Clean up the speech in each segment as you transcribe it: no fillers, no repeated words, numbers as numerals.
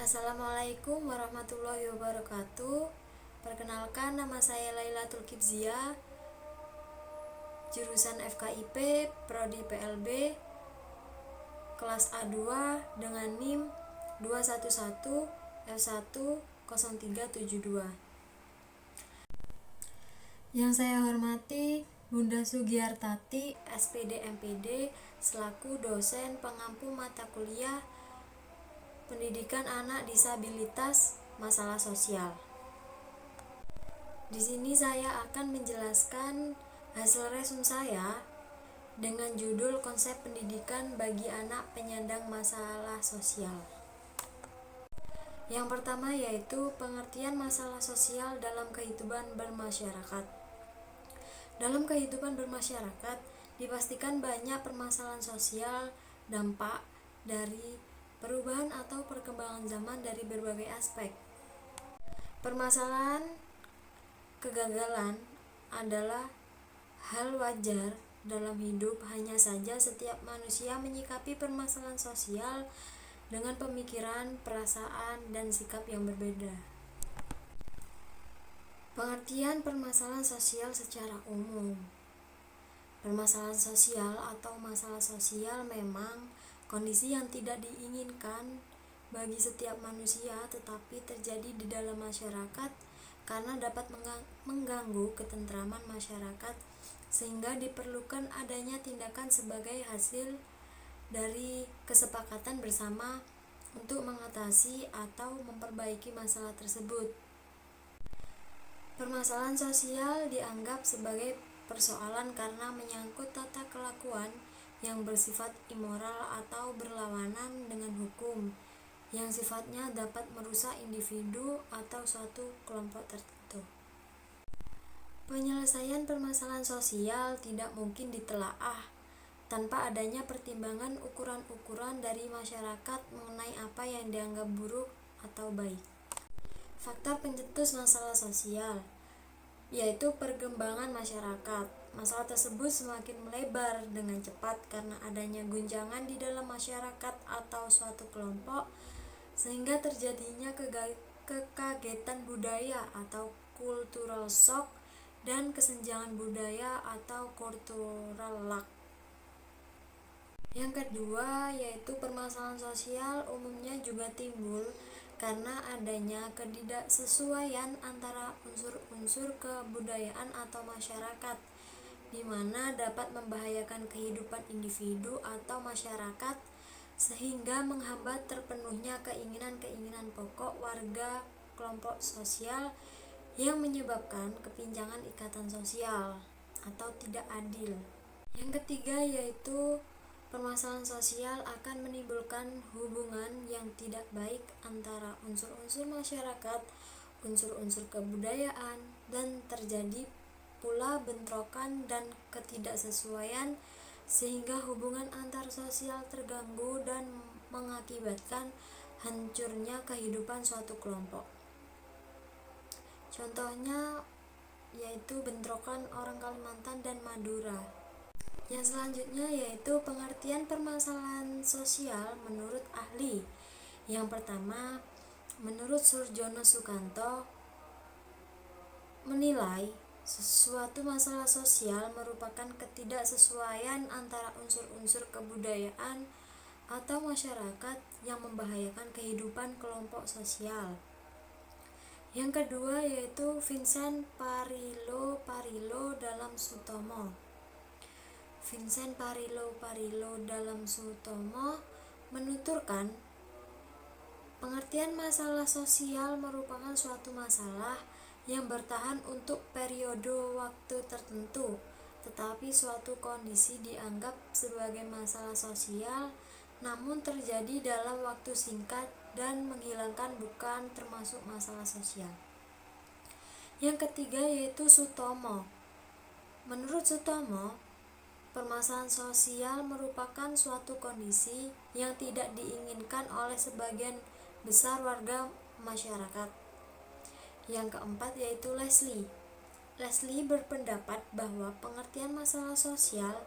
Assalamualaikum warahmatullahi wabarakatuh. Perkenalkan, nama saya Lailatul Kibzia, jurusan FKIP, Prodi PLB, kelas A2 dengan NIM 211F10372. Yang saya hormati Bunda Sugiyartati, SPD MPD, selaku dosen pengampu mata kuliah Pendidikan Anak Disabilitas Masalah Sosial. Di sini saya akan menjelaskan hasil resume saya dengan judul Konsep Pendidikan bagi Anak Penyandang Masalah Sosial. Yang pertama yaitu pengertian masalah sosial dalam kehidupan bermasyarakat. Dalam kehidupan bermasyarakat, dipastikan banyak permasalahan sosial dampak dari perubahan atau perkembangan zaman dari berbagai aspek. Permasalahan kegagalan adalah hal wajar dalam hidup, hanya saja setiap manusia menyikapi permasalahan sosial dengan pemikiran, perasaan, dan sikap yang berbeda. Pengertian permasalahan sosial secara umum. Permasalahan sosial atau masalah sosial memang kondisi yang tidak diinginkan bagi setiap manusia, tetapi terjadi di dalam masyarakat karena dapat mengganggu ketentraman masyarakat, sehingga diperlukan adanya tindakan sebagai hasil dari kesepakatan bersama untuk mengatasi atau memperbaiki masalah tersebut. Permasalahan sosial dianggap sebagai persoalan karena menyangkut tata kelakuan yang bersifat immoral atau berlawanan dengan hukum, yang sifatnya dapat merusak individu atau suatu kelompok tertentu. Penyelesaian permasalahan sosial tidak mungkin ditelaah tanpa adanya pertimbangan ukuran-ukuran dari masyarakat mengenai apa yang dianggap buruk atau baik. Faktor pencetus masalah sosial yaitu perkembangan masyarakat. Masalah tersebut semakin melebar dengan cepat karena adanya guncangan di dalam masyarakat atau suatu kelompok, sehingga terjadinya kekagetan budaya atau cultural shock dan kesenjangan budaya atau cultural lack. Yang kedua yaitu permasalahan sosial umumnya juga timbul karena adanya ketidaksesuaian antara unsur-unsur kebudayaan atau masyarakat, di mana dapat membahayakan kehidupan individu atau masyarakat sehingga menghambat terpenuhnya keinginan-keinginan pokok warga kelompok sosial yang menyebabkan kepinjangan ikatan sosial atau tidak adil. Yang ketiga yaitu permasalahan sosial akan menimbulkan hubungan yang tidak baik antara unsur-unsur masyarakat, unsur-unsur kebudayaan, dan terjadi pula bentrokan dan ketidaksesuaian sehingga hubungan antar sosial terganggu dan mengakibatkan hancurnya kehidupan suatu kelompok. Contohnya yaitu bentrokan orang Kalimantan dan Madura. Yang selanjutnya yaitu pengertian permasalahan sosial menurut ahli. Yang pertama, menurut Surjono Sukanto menilai suatu masalah sosial merupakan ketidaksesuaian antara unsur-unsur kebudayaan atau masyarakat yang membahayakan kehidupan kelompok sosial. Yang kedua yaitu Vincent Parillo dalam Sutomo. Vincent Parillo dalam Sutomo menuturkan pengertian masalah sosial merupakan suatu masalah yang bertahan untuk periode waktu tertentu, tetapi suatu kondisi dianggap sebagai masalah sosial namun terjadi dalam waktu singkat dan menghilangkan bukan termasuk masalah sosial. Yang ketiga yaitu Sutomo. Menurut Sutomo, permasalahan sosial merupakan suatu kondisi yang tidak diinginkan oleh sebagian besar warga masyarakat. Yang keempat yaitu Leslie. Leslie berpendapat bahwa pengertian masalah sosial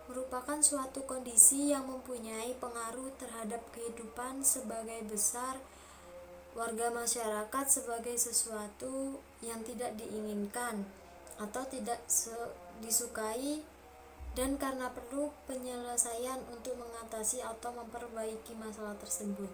merupakan suatu kondisi yang mempunyai pengaruh terhadap kehidupan sebagai besar warga masyarakat sebagai sesuatu yang tidak diinginkan atau tidak disukai, dan karena perlu penyelesaian untuk mengatasi atau memperbaiki masalah tersebut.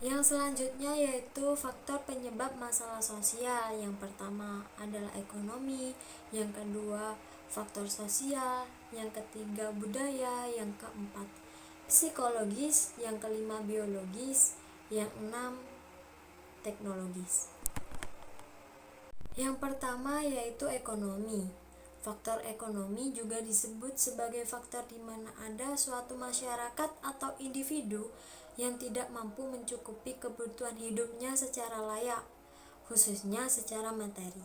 Yang selanjutnya yaitu faktor penyebab masalah sosial. Yang pertama adalah ekonomi, yang kedua faktor sosial, yang ketiga budaya, yang keempat psikologis, yang kelima biologis, yang enam teknologis. Yang pertama yaitu ekonomi. Faktor ekonomi juga disebut sebagai faktor di mana ada suatu masyarakat atau individu yang tidak mampu mencukupi kebutuhan hidupnya secara layak, khususnya secara materi.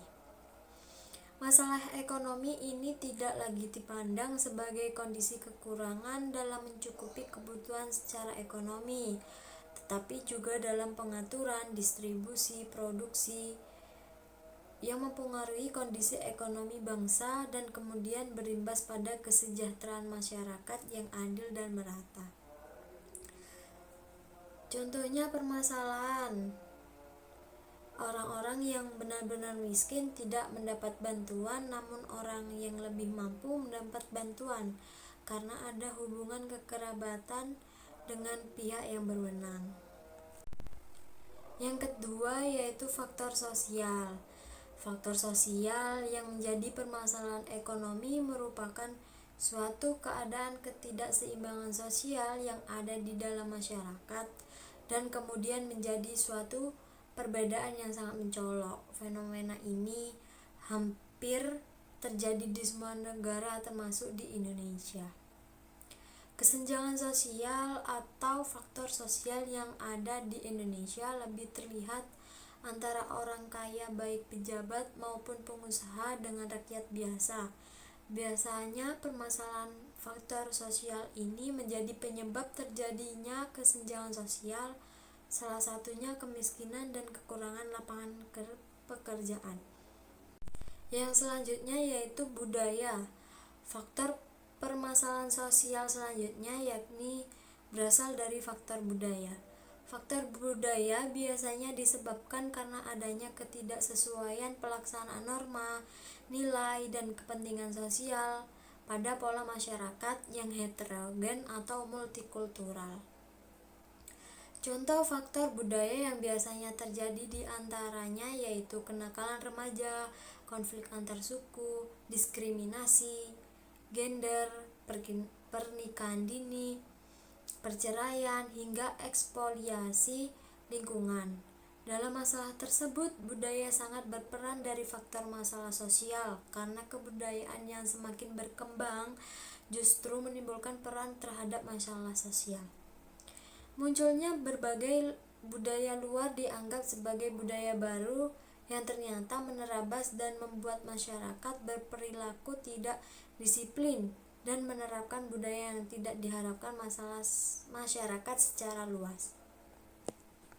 Masalah ekonomi ini tidak lagi dipandang sebagai kondisi kekurangan dalam mencukupi kebutuhan secara ekonomi, tetapi juga dalam pengaturan, distribusi, produksi, yang mempengaruhi kondisi ekonomi bangsa dan kemudian berimbas pada kesejahteraan masyarakat yang adil dan merata. Contohnya permasalahan orang-orang yang benar-benar miskin tidak mendapat bantuan, namun orang yang lebih mampu mendapat bantuan karena ada hubungan kekerabatan dengan pihak yang berwenang. Yang kedua yaitu faktor sosial. Faktor sosial yang menjadi permasalahan ekonomi merupakan suatu keadaan ketidakseimbangan sosial yang ada di dalam masyarakat dan kemudian menjadi suatu perbedaan yang sangat mencolok. Fenomena ini hampir terjadi di semua negara termasuk di Indonesia. Kesenjangan sosial atau faktor sosial yang ada di Indonesia lebih terlihat antara orang kaya baik pejabat maupun pengusaha dengan rakyat biasa. Biasanya permasalahan faktor sosial ini menjadi penyebab terjadinya kesenjangan sosial, salah satunya kemiskinan dan kekurangan lapangan pekerjaan. Yang selanjutnya yaitu budaya. Faktor permasalahan sosial selanjutnya yakni berasal dari faktor budaya. Faktor budaya biasanya disebabkan karena adanya ketidaksesuaian pelaksanaan norma, nilai, dan kepentingan sosial pada pola masyarakat yang heterogen atau multikultural. Contoh faktor budaya yang biasanya terjadi di antaranya yaitu kenakalan remaja, konflik antar suku, diskriminasi, gender, pernikahan dini, perceraian, hingga ekspoliasi lingkungan. Dalam masalah tersebut, budaya sangat berperan dari faktor masalah sosial karena kebudayaan yang semakin berkembang justru menimbulkan peran terhadap masalah sosial. Munculnya berbagai budaya luar dianggap sebagai budaya baru yang ternyata menerabas dan membuat masyarakat berperilaku tidak disiplin dan menerapkan budaya yang tidak diharapkan masalah masyarakat secara luas.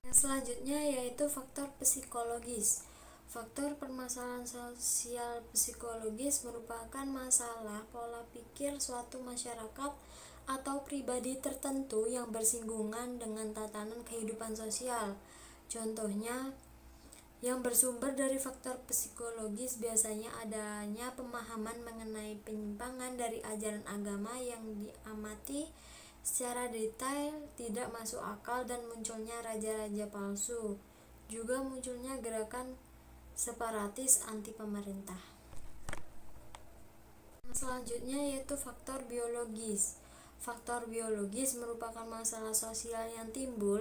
Yang selanjutnya yaitu faktor psikologis. Faktor permasalahan sosial psikologis merupakan masalah pola pikir suatu masyarakat atau pribadi tertentu yang bersinggungan dengan tatanan kehidupan sosial. Contohnya, yang bersumber dari faktor psikologis biasanya adanya pemahaman mengenai penyimpangan dari ajaran agama yang diamati secara detail tidak masuk akal dan munculnya raja-raja palsu. Juga munculnya gerakan separatis anti pemerintah. Selanjutnya yaitu faktor biologis. Faktor biologis merupakan masalah sosial yang timbul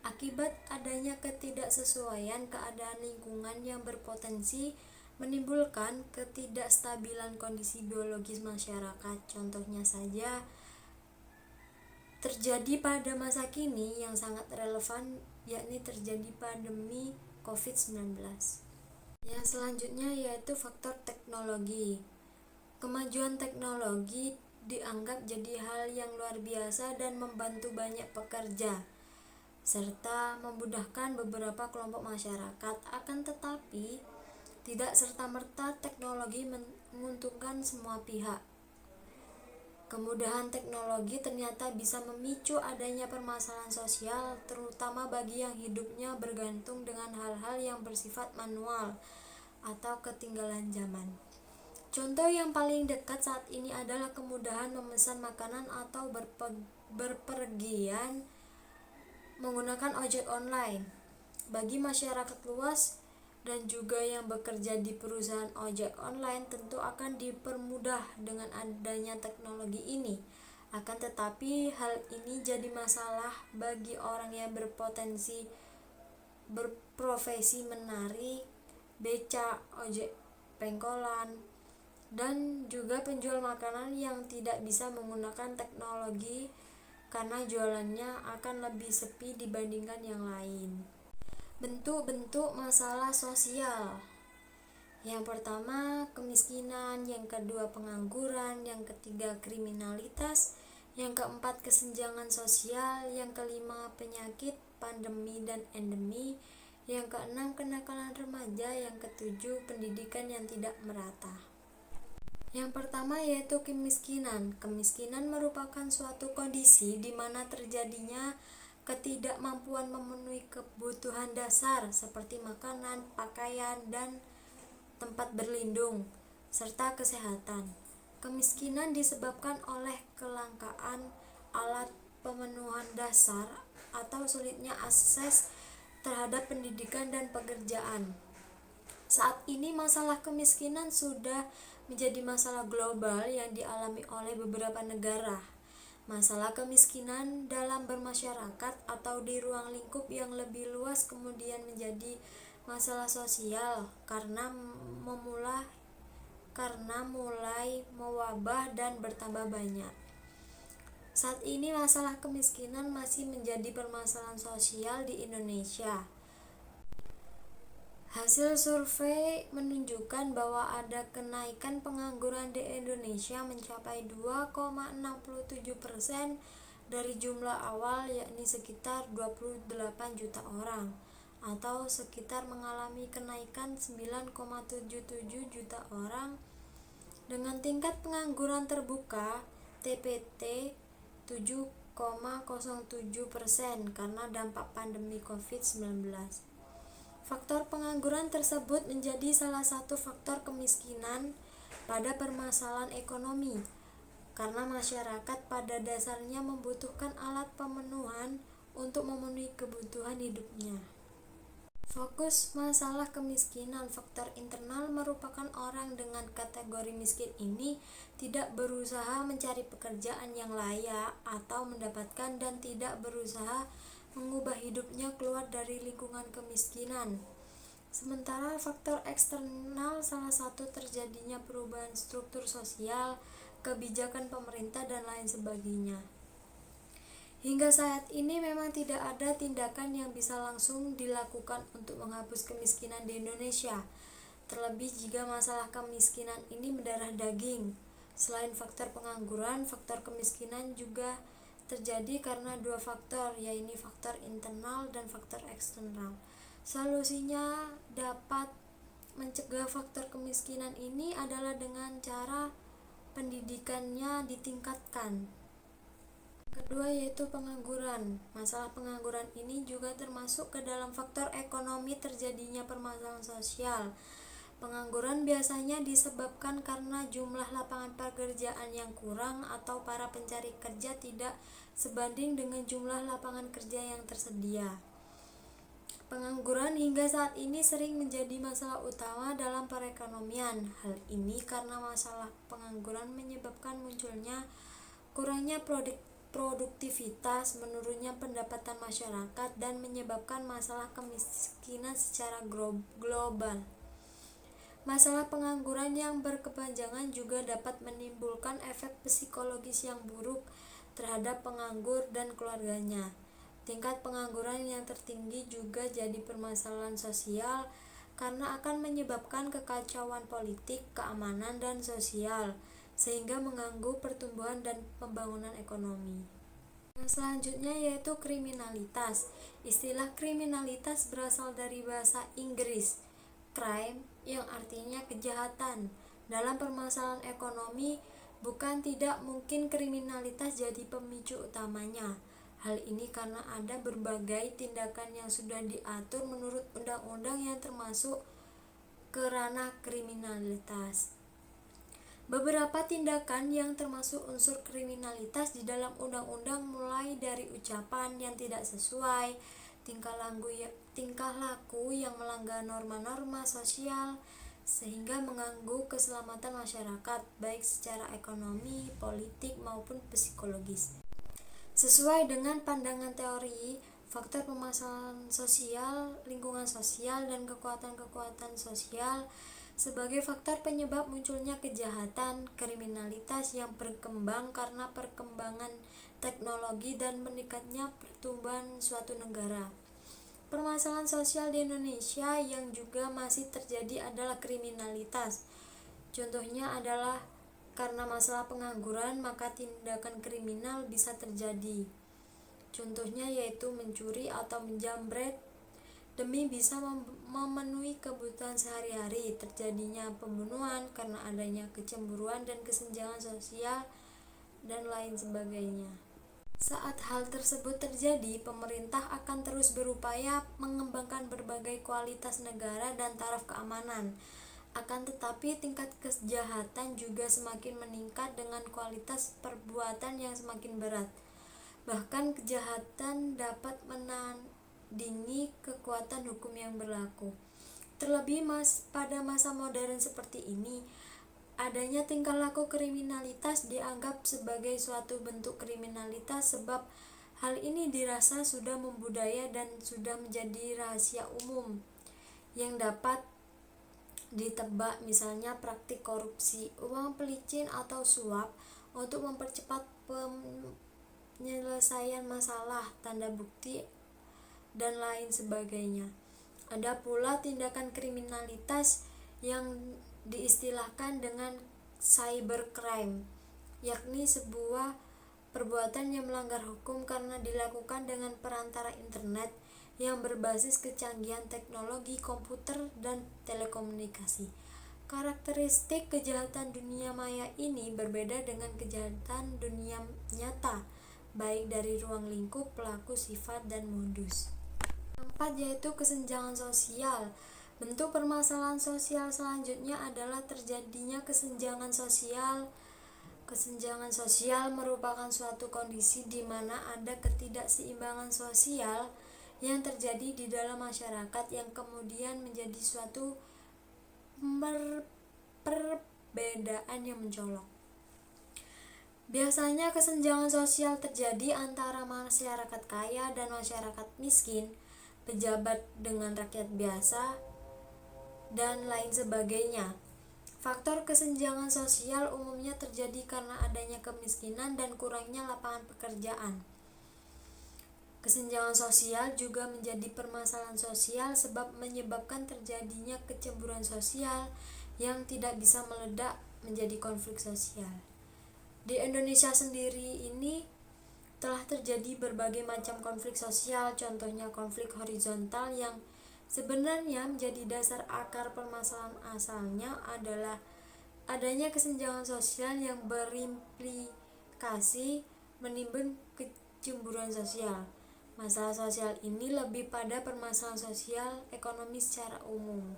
akibat adanya ketidaksesuaian keadaan lingkungan yang berpotensi menimbulkan ketidakstabilan kondisi biologis masyarakat. Contohnya saja terjadi pada masa kini yang sangat relevan, yakni terjadi pandemi COVID-19. Yang selanjutnya yaitu faktor teknologi. Kemajuan teknologi dianggap jadi hal yang luar biasa dan membantu banyak pekerja serta memudahkan beberapa kelompok masyarakat. Akan tetapi, tidak serta-merta teknologi menguntungkan semua pihak. Kemudahan teknologi ternyata bisa memicu adanya permasalahan sosial, terutama bagi yang hidupnya bergantung dengan hal-hal yang bersifat manual atau ketinggalan zaman. Contoh yang paling dekat saat ini adalah kemudahan memesan makanan atau berpergian menggunakan ojek online. Bagi masyarakat luas dan juga yang bekerja di perusahaan ojek online tentu akan dipermudah dengan adanya teknologi ini. Akan tetapi hal ini jadi masalah bagi orang yang berprofesi menarik, beca, ojek pengkolan, dan juga penjual makanan yang tidak bisa menggunakan teknologi karena jualannya akan lebih sepi dibandingkan yang lain. Bentuk-bentuk masalah sosial. Yang pertama, kemiskinan, yang kedua pengangguran, yang ketiga kriminalitas, yang keempat kesenjangan sosial, yang kelima penyakit, pandemi dan endemi, yang keenam kenakalan remaja, yang ketujuh pendidikan yang tidak merata. Yang pertama yaitu kemiskinan. Kemiskinan merupakan suatu kondisi di mana terjadinya ketidakmampuan memenuhi kebutuhan dasar seperti makanan, pakaian, dan tempat berlindung, serta kesehatan. Kemiskinan disebabkan oleh kelangkaan alat pemenuhan dasar atau sulitnya akses terhadap pendidikan dan pekerjaan. Saat ini masalah kemiskinan sudah menjadi masalah global yang dialami oleh beberapa negara. Masalah kemiskinan dalam bermasyarakat atau di ruang lingkup yang lebih luas kemudian menjadi masalah sosial karena mulai mewabah dan bertambah banyak. Saat ini masalah kemiskinan masih menjadi permasalahan sosial di Indonesia. Hasil survei menunjukkan bahwa ada kenaikan pengangguran di Indonesia mencapai 2,67% dari jumlah awal, yakni sekitar 28 juta orang, atau sekitar mengalami kenaikan 9,77 juta orang. Dengan tingkat pengangguran terbuka TPT 7,07% karena dampak pandemi COVID-19. Faktor pengangguran tersebut menjadi salah satu faktor kemiskinan pada permasalahan ekonomi, karena masyarakat pada dasarnya membutuhkan alat pemenuhan untuk memenuhi kebutuhan hidupnya. Fokus masalah kemiskinan faktor internal merupakan orang dengan kategori miskin ini tidak berusaha mencari pekerjaan yang layak atau mendapatkan dan tidak berusaha mengubah hidupnya keluar dari lingkungan kemiskinan. Sementara faktor eksternal salah satu terjadinya perubahan struktur sosial, kebijakan pemerintah dan lain sebagainya. Hingga saat ini memang tidak ada tindakan yang bisa langsung dilakukan untuk menghapus kemiskinan di Indonesia. Terlebih jika masalah kemiskinan ini mendarah daging. Selain faktor pengangguran, faktor kemiskinan juga terjadi karena dua faktor, yaitu faktor internal dan faktor eksternal. Solusinya dapat mencegah faktor kemiskinan ini adalah dengan cara pendidikannya ditingkatkan. Kedua yaitu pengangguran. Masalah pengangguran ini juga termasuk ke dalam faktor ekonomi terjadinya permasalahan sosial. Pengangguran biasanya disebabkan karena jumlah lapangan pekerjaan yang kurang atau para pencari kerja tidak sebanding dengan jumlah lapangan kerja yang tersedia. Pengangguran hingga saat ini sering menjadi masalah utama dalam perekonomian. Hal ini karena masalah pengangguran menyebabkan munculnya kurangnya produktivitas, menurunnya pendapatan masyarakat, dan menyebabkan masalah kemiskinan secara global. Masalah pengangguran yang berkepanjangan juga dapat menimbulkan efek psikologis yang buruk terhadap penganggur dan keluarganya. Tingkat pengangguran yang tertinggi juga jadi permasalahan sosial karena akan menyebabkan kekacauan politik, keamanan, dan sosial, sehingga mengganggu pertumbuhan dan pembangunan ekonomi. Yang selanjutnya yaitu kriminalitas. Istilah kriminalitas berasal dari bahasa Inggris crime, yang artinya kejahatan. Dalam permasalahan ekonomi, Bukan tidak mungkin kriminalitas jadi pemicu utamanya. Hal ini karena ada berbagai tindakan yang sudah diatur menurut undang-undang yang termasuk ke ranah kriminalitas. Beberapa tindakan yang termasuk unsur kriminalitas di dalam undang-undang mulai dari ucapan yang tidak sesuai, tingkah laku yang melanggar norma-norma sosial, sehingga mengganggu keselamatan masyarakat, baik secara ekonomi, politik, maupun psikologis. Sesuai dengan pandangan teori, faktor permasalahan sosial, lingkungan sosial, dan kekuatan-kekuatan sosial sebagai faktor penyebab munculnya kejahatan, kriminalitas yang berkembang karena perkembangan teknologi dan meningkatnya pertumbuhan suatu negara. Permasalahan sosial di Indonesia yang juga masih terjadi adalah kriminalitas. Contohnya adalah karena masalah pengangguran, maka tindakan kriminal bisa terjadi. Contohnya yaitu mencuri atau menjamret demi bisa memenuhi kebutuhan sehari-hari. Terjadinya pembunuhan karena adanya kecemburuan dan kesenjangan sosial dan lain sebagainya. Saat hal tersebut terjadi, pemerintah akan terus berupaya mengembangkan berbagai kualitas negara dan taraf keamanan. Akan tetapi tingkat kejahatan juga semakin meningkat dengan kualitas perbuatan yang semakin berat. Bahkan kejahatan dapat menandingi kekuatan hukum yang berlaku. Terlebih pada masa modern seperti ini, adanya tingkah laku kriminalitas dianggap sebagai suatu bentuk kriminalitas sebab hal ini dirasa sudah membudaya dan sudah menjadi rahasia umum yang dapat ditebak, misalnya praktik korupsi, uang pelicin atau suap untuk mempercepat penyelesaian masalah, tanda bukti, dan lain sebagainya. Ada pula tindakan kriminalitas yang diistilahkan dengan cybercrime, yakni sebuah perbuatan yang melanggar hukum karena dilakukan dengan perantara internet yang berbasis kecanggihan teknologi komputer dan telekomunikasi. Karakteristik kejahatan dunia maya ini berbeda dengan kejahatan dunia nyata, baik dari ruang lingkup, pelaku, sifat, dan modus. Keempat, yaitu kesenjangan sosial. Bentuk permasalahan sosial selanjutnya adalah terjadinya kesenjangan sosial. Kesenjangan sosial merupakan suatu kondisi di mana ada ketidakseimbangan sosial yang terjadi di dalam masyarakat yang kemudian menjadi suatu perbedaan yang mencolok. Biasanya kesenjangan sosial terjadi antara masyarakat kaya dan masyarakat miskin, pejabat dengan rakyat biasa, dan lain sebagainya. Faktor kesenjangan sosial umumnya terjadi karena adanya kemiskinan dan kurangnya lapangan pekerjaan. Kesenjangan sosial juga menjadi permasalahan sosial sebab menyebabkan terjadinya kecemburuan sosial yang tidak bisa meledak menjadi konflik sosial. Di Indonesia sendiri ini telah terjadi berbagai macam konflik sosial, contohnya konflik horizontal yang sebenarnya menjadi dasar akar permasalahan asalnya adalah adanya kesenjangan sosial yang berimplikasi menimbun kecemburuan sosial. Masalah sosial ini lebih pada permasalahan sosial ekonomi secara umum.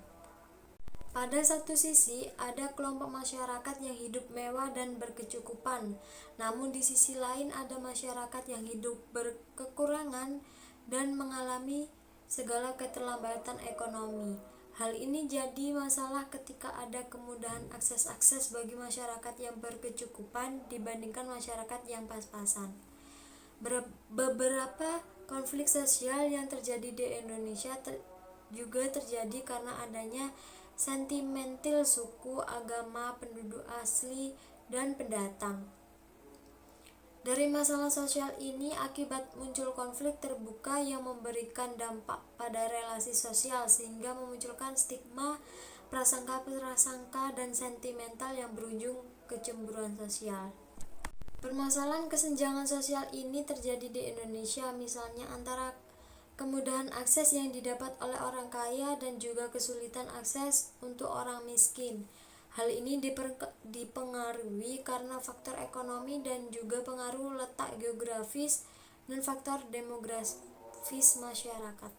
Pada satu sisi, ada kelompok masyarakat yang hidup mewah dan berkecukupan, namun di sisi lain ada masyarakat yang hidup berkekurangan dan mengalami segala keterlambatan ekonomi. Hal ini jadi masalah ketika ada kemudahan akses bagi masyarakat yang berkecukupan dibandingkan masyarakat yang pas-pasan. Beberapa konflik sosial yang terjadi di Indonesia juga terjadi karena adanya sentimental suku, agama, penduduk asli, dan pendatang. Dari masalah sosial ini akibat muncul konflik terbuka yang memberikan dampak pada relasi sosial sehingga memunculkan stigma, prasangka, dan sentimental yang berujung kecemburuan sosial. Permasalahan kesenjangan sosial ini terjadi di Indonesia misalnya antara kemudahan akses yang didapat oleh orang kaya dan juga kesulitan akses untuk orang miskin. Hal ini dipengaruhi karena faktor ekonomi dan juga pengaruh letak geografis dan faktor demografis masyarakat.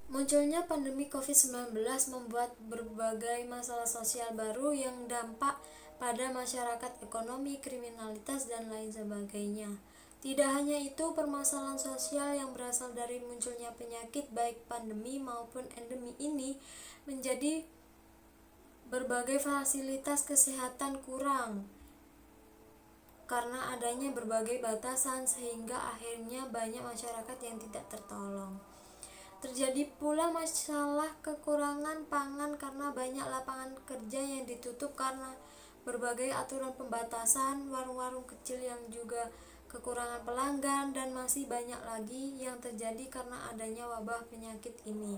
Munculnya pandemi COVID-19 membuat berbagai masalah sosial baru yang dampak pada masyarakat, ekonomi, kriminalitas, dan lain sebagainya. Tidak hanya itu, permasalahan sosial yang berasal dari munculnya penyakit baik pandemi maupun endemi ini menjadi berbagai fasilitas kesehatan kurang karena adanya berbagai batasan sehingga akhirnya banyak masyarakat yang tidak tertolong. Terjadi pula masalah kekurangan pangan karena banyak lapangan kerja yang ditutup karena berbagai aturan pembatasan, warung-warung kecil yang juga kekurangan pelanggan, dan masih banyak lagi yang terjadi karena adanya wabah penyakit ini.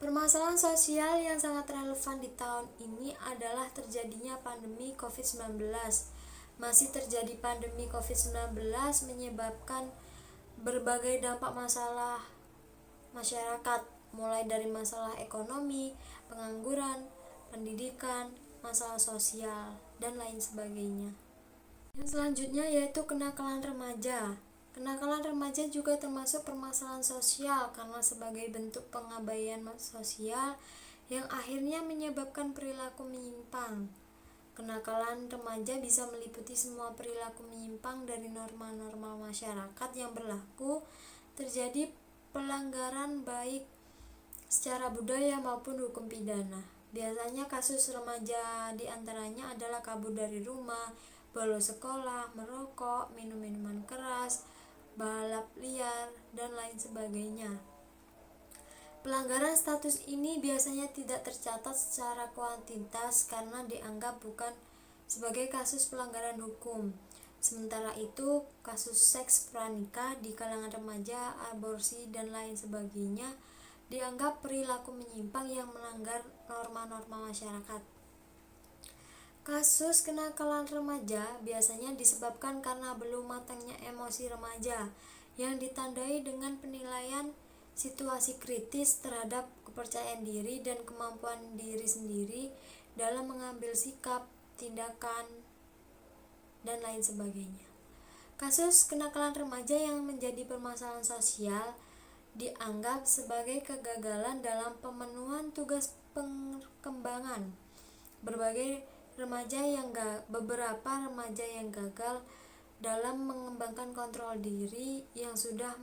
Permasalahan sosial yang sangat relevan di tahun ini adalah terjadinya pandemi COVID-19. Masih terjadi pandemi COVID-19 menyebabkan berbagai dampak masalah masyarakat, mulai dari masalah ekonomi, pengangguran, pendidikan, masalah sosial, dan lain sebagainya. Yang selanjutnya yaitu kenakalan remaja. Kenakalan remaja juga termasuk permasalahan sosial karena sebagai bentuk pengabaian sosial yang akhirnya menyebabkan perilaku menyimpang. Kenakalan remaja bisa meliputi semua perilaku menyimpang dari norma-norma masyarakat yang berlaku, terjadi pelanggaran baik secara budaya maupun hukum pidana. Biasanya kasus remaja diantaranya adalah kabur dari rumah, bolos sekolah, merokok, minum minuman keras, balap liar, dan lain sebagainya. Pelanggaran status ini biasanya tidak tercatat secara kuantitas karena dianggap bukan sebagai kasus pelanggaran hukum. Sementara itu, kasus seks pranikah di kalangan remaja, aborsi, dan lain sebagainya dianggap perilaku menyimpang yang melanggar norma-norma masyarakat. Kasus kenakalan remaja biasanya disebabkan karena belum matangnya emosi remaja yang ditandai dengan penilaian situasi kritis terhadap kepercayaan diri dan kemampuan diri sendiri dalam mengambil sikap, tindakan, dan lain sebagainya. Kasus kenakalan remaja yang menjadi permasalahan sosial dianggap sebagai kegagalan dalam pemenuhan tugas perkembangan. Beberapa remaja yang gagal dalam mengembangkan kontrol diri yang sudah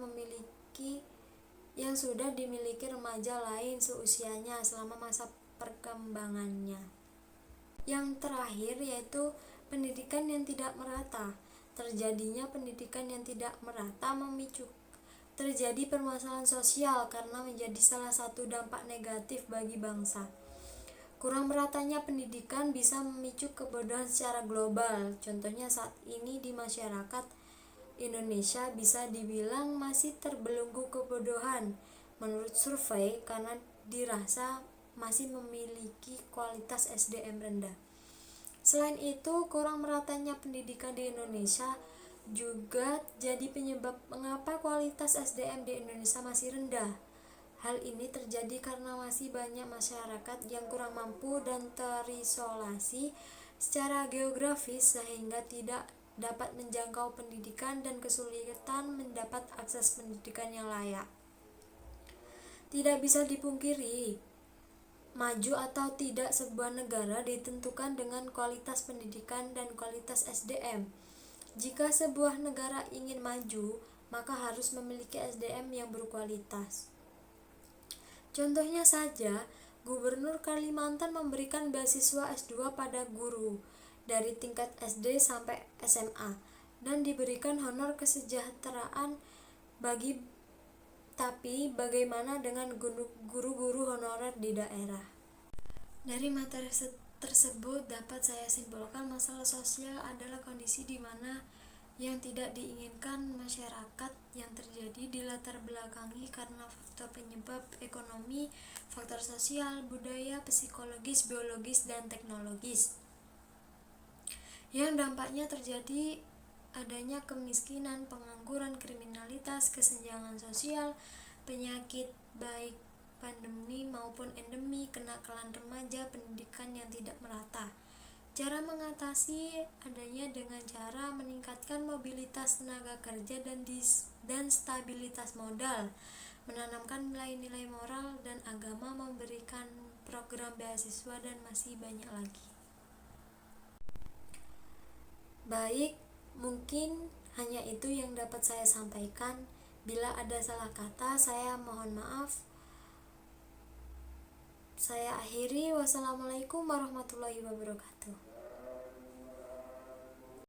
dimiliki remaja lain seusianya selama masa perkembangannya. Yang terakhir yaitu pendidikan yang tidak merata. Terjadinya pendidikan yang tidak merata memicu terjadi permasalahan sosial karena menjadi salah satu dampak negatif bagi bangsa. Kurang meratanya pendidikan bisa memicu kebodohan secara global. Contohnya saat ini di masyarakat Indonesia bisa dibilang masih terbelenggu kebodohan menurut survei karena dirasa masih memiliki kualitas SDM rendah. Selain itu, kurang meratanya pendidikan di Indonesia juga jadi penyebab mengapa kualitas SDM di Indonesia masih rendah. Hal ini terjadi karena masih banyak masyarakat yang kurang mampu dan terisolasi secara geografis sehingga tidak dapat menjangkau pendidikan dan kesulitan mendapat akses pendidikan yang layak. Tidak bisa dipungkiri, maju atau tidak sebuah negara ditentukan dengan kualitas pendidikan dan kualitas SDM. Jika sebuah negara ingin maju, maka harus memiliki SDM yang berkualitas. Contohnya saja, Gubernur Kalimantan memberikan beasiswa S2 pada guru dari tingkat SD sampai SMA dan diberikan honor kesejahteraan tapi bagaimana dengan guru-guru honorer di daerah? Dari materi tersebut dapat saya simpulkan masalah sosial adalah kondisi di mana yang tidak diinginkan masyarakat yang terjadi dilatar belakangi karena faktor penyebab ekonomi, faktor sosial, budaya, psikologis, biologis, dan teknologis. Yang dampaknya terjadi adanya kemiskinan, pengangguran, kriminalitas, kesenjangan sosial, penyakit baik pandemi maupun endemi, kenakalan remaja, pendidikan yang tidak merata. Cara mengatasi adanya dengan cara meningkatkan mobilitas tenaga kerja dan stabilitas modal, menanamkan nilai-nilai moral dan agama, memberikan program beasiswa, dan masih banyak lagi. Baik, mungkin hanya itu yang dapat saya sampaikan. Bila ada salah kata, saya mohon maaf. Saya akhiri. Wassalamualaikum warahmatullahi wabarakatuh.